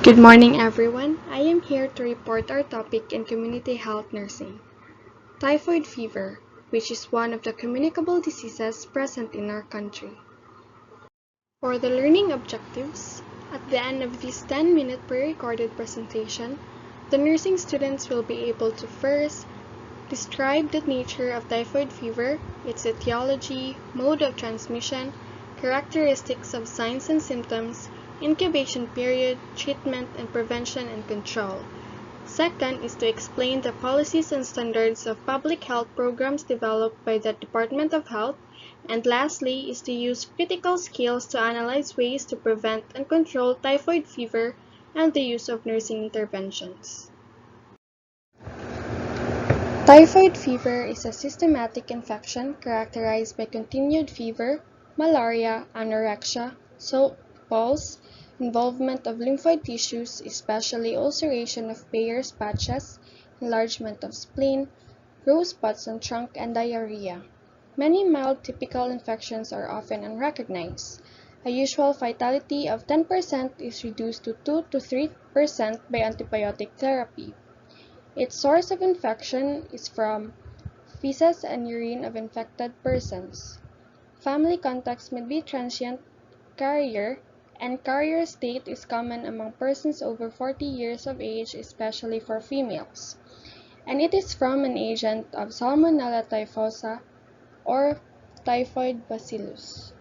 Good morning, everyone. I am here to report our topic in community health nursing, typhoid fever, which is one of the communicable diseases present in our country. For the learning objectives, at the end of this 10-minute pre-recorded presentation, the nursing students will be able to first describe the nature of typhoid fever, its etiology, mode of transmission, characteristics of signs and symptoms, incubation period, treatment and prevention and control. Second is to explain the policies and standards of public health programs developed by the Department of Health. And lastly is to use critical skills to analyze ways to prevent and control typhoid fever and the use of nursing interventions. Typhoid fever is a systematic infection characterized by continued fever, malaria, anorexia, pulse, involvement of lymphoid tissues, especially ulceration of Peyer's patches, enlargement of spleen, rose spots on trunk, and diarrhea. Many mild typical infections are often unrecognized. A usual fatality of 10% is reduced to 2 to 3% by antibiotic therapy. Its source of infection is from feces and urine of infected persons. Family contacts may be transient carrier, and carrier state is common among persons over 40 years of age, especially for females. And it is from an agent of Salmonella typhosa or typhoid bacillus.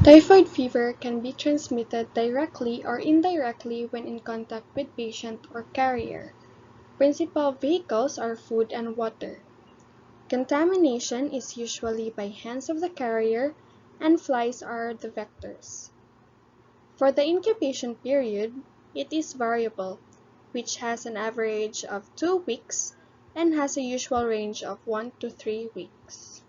Typhoid fever can be transmitted directly or indirectly when in contact with patient or carrier. Principal vehicles are food and water. Contamination is usually by hands of the carrier, and flies are the vectors. For the incubation period, it is variable, which has an average of 2 weeks and has a usual range of 1 to 3 weeks.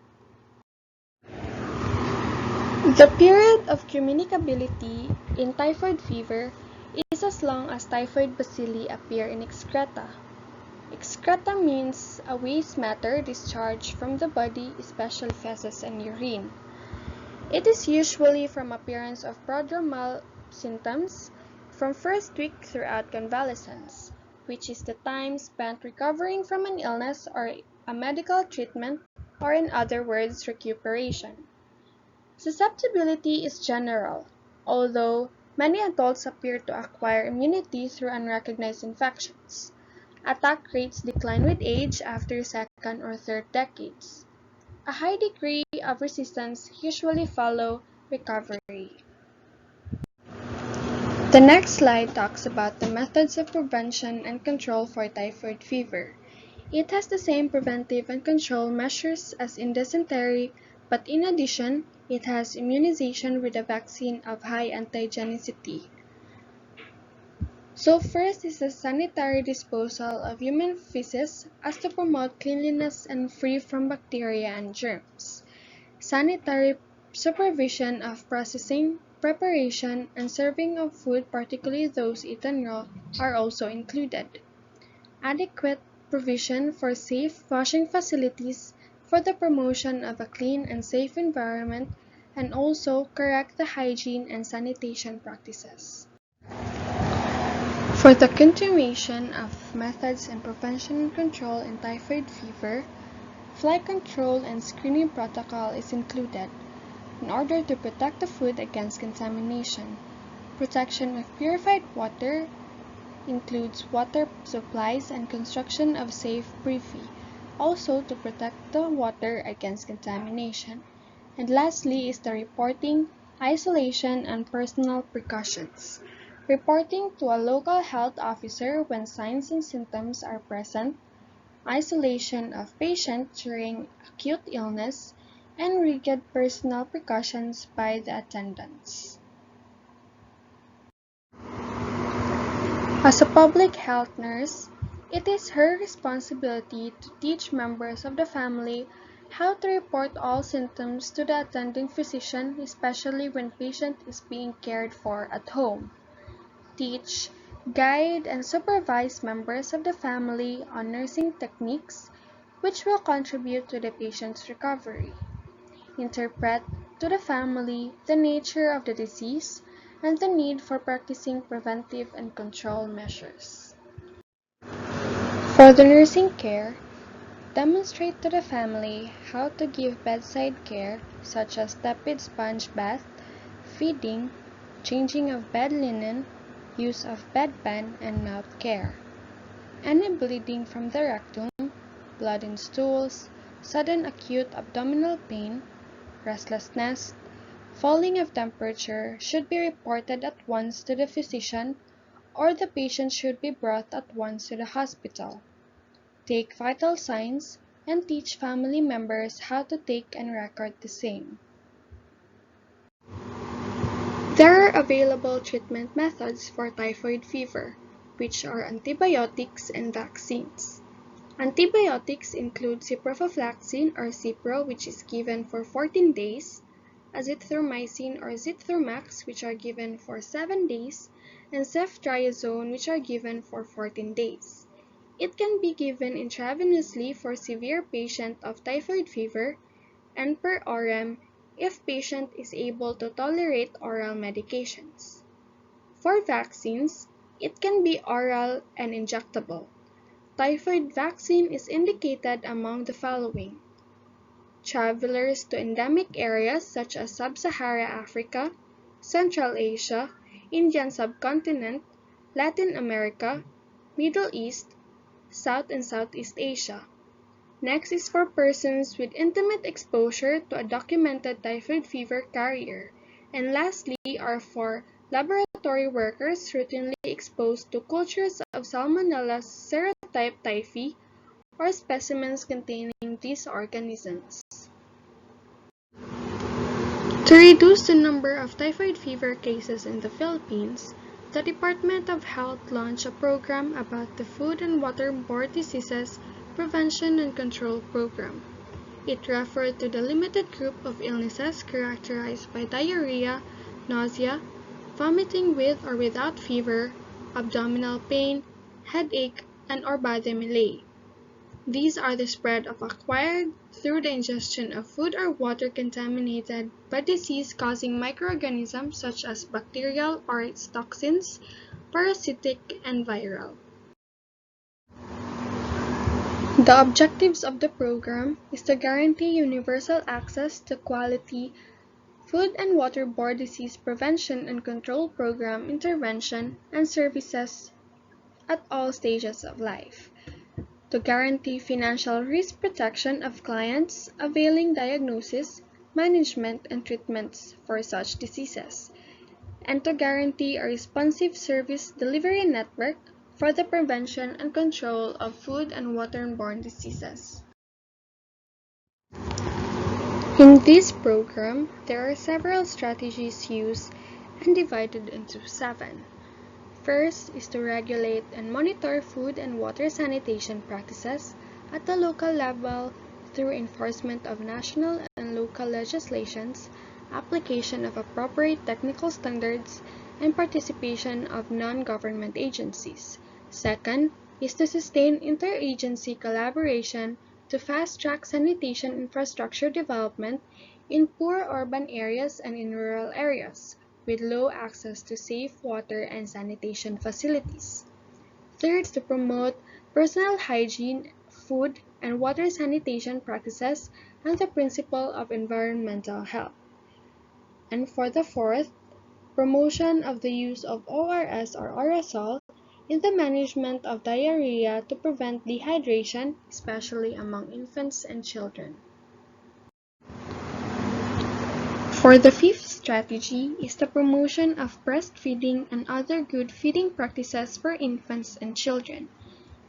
The period of communicability in typhoid fever is as long as typhoid bacilli appear in excreta. Excreta means a waste matter discharged from the body, especially feces and urine. It is usually from appearance of prodromal symptoms from first week throughout convalescence, which is the time spent recovering from an illness or a medical treatment, or in other words, recuperation. Susceptibility is general, although many adults appear to acquire immunity through unrecognized infections. Attack rates decline with age after second or third decades. A high degree of resistance usually follows recovery. The next slide talks about the methods of prevention and control for typhoid fever. It has the same preventive and control measures as in dysentery, but in addition, it has immunization with a vaccine of high antigenicity. So first is the sanitary disposal of human feces as to promote cleanliness and free from bacteria and germs. Sanitary supervision of processing, preparation, and serving of food, particularly those eaten raw, are also included. Adequate provision for safe washing facilities for the promotion of a clean and safe environment, and also correct the hygiene and sanitation practices. For the continuation of methods in prevention and control in typhoid fever, flight control and screening protocol is included in order to protect the food against contamination. Protection of purified water includes water supplies and construction of safe prefi, also to protect the water against contamination. And lastly is the reporting, isolation, and personal precautions. Reporting to a local health officer when signs and symptoms are present, isolation of patient during acute illness, and rigid personal precautions by the attendants. As a public health nurse, it is her responsibility to teach members of the family how to report all symptoms to the attending physician, especially when patient is being cared for at home. Teach, guide, and supervise members of the family on nursing techniques which will contribute to the patient's recovery. Interpret to the family the nature of the disease, and the need for practicing preventive and control measures. For the nursing care, demonstrate to the family how to give bedside care such as tepid sponge bath, feeding, changing of bed linen, use of bedpan, and mouth care. Any bleeding from the rectum, blood in stools, sudden acute abdominal pain, restlessness, falling of temperature should be reported at once to the physician or the patient should be brought at once to the hospital. Take vital signs and teach family members how to take and record the same. There are available treatment methods for typhoid fever, which are antibiotics and vaccines. Antibiotics include ciprofloxacin or Cipro, which is given for 14 days, azithromycin or Zithromax, which are given for 7 days, and ceftriaxone, which are given for 14 days. It can be given intravenously for severe patient of typhoid fever and per ORM if patient is able to tolerate oral medications. For vaccines, it can be oral and injectable. Typhoid vaccine is indicated among the following: travelers to endemic areas such as Sub-Saharan Africa, Central Asia, Indian subcontinent, Latin America, Middle East, South and Southeast Asia. Next is for persons with intimate exposure to a documented typhoid fever carrier. And lastly are for laboratory workers routinely exposed to cultures of Salmonella serotype typhi or specimens containing these organisms. To reduce the number of typhoid fever cases in the Philippines, the Department of Health launched a program about the Food and Waterborne Diseases Prevention and Control Program. It referred to the limited group of illnesses characterized by diarrhea, nausea, vomiting with or without fever, abdominal pain, headache, and or body malaise. These are the spread of acquired through the ingestion of food or water contaminated by disease-causing microorganisms such as bacterial or its toxins, parasitic, and viral. The objectives of the program is to guarantee universal access to quality food and waterborne disease prevention and control program intervention and services at all stages of life, to guarantee financial risk protection of clients availing diagnosis, management, and treatments for such diseases, and to guarantee a responsive service delivery network for the prevention and control of food and waterborne diseases. In this program, there are several strategies used and divided into 7. First is to regulate and monitor food and water sanitation practices at the local level through enforcement of national and local legislations, application of appropriate technical standards, and participation of non-government agencies. Second is to sustain interagency collaboration to fast-track sanitation infrastructure development in poor urban areas and in rural areas, with low access to safe water and sanitation facilities. Third is to promote personal hygiene, food, and water sanitation practices and the principle of environmental health. And for the fourth, promotion of the use of ORS or aerosol in the management of diarrhea to prevent dehydration, especially among infants and children. For the fifth strategy is the promotion of breastfeeding and other good feeding practices for infants and children.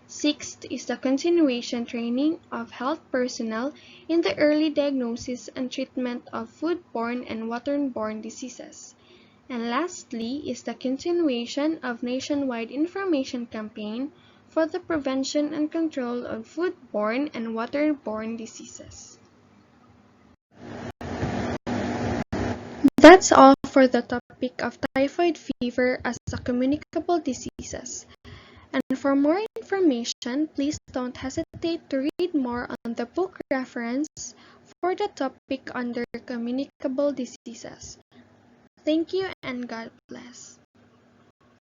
Sixth is the continuation training of health personnel in the early diagnosis and treatment of foodborne and waterborne diseases. And lastly is the continuation of nationwide information campaign for the prevention and control of foodborne and waterborne diseases. That's all for the topic of typhoid fever as a communicable diseases. And for more information, please don't hesitate to read more on the book reference for the topic under communicable diseases. Thank you and God bless.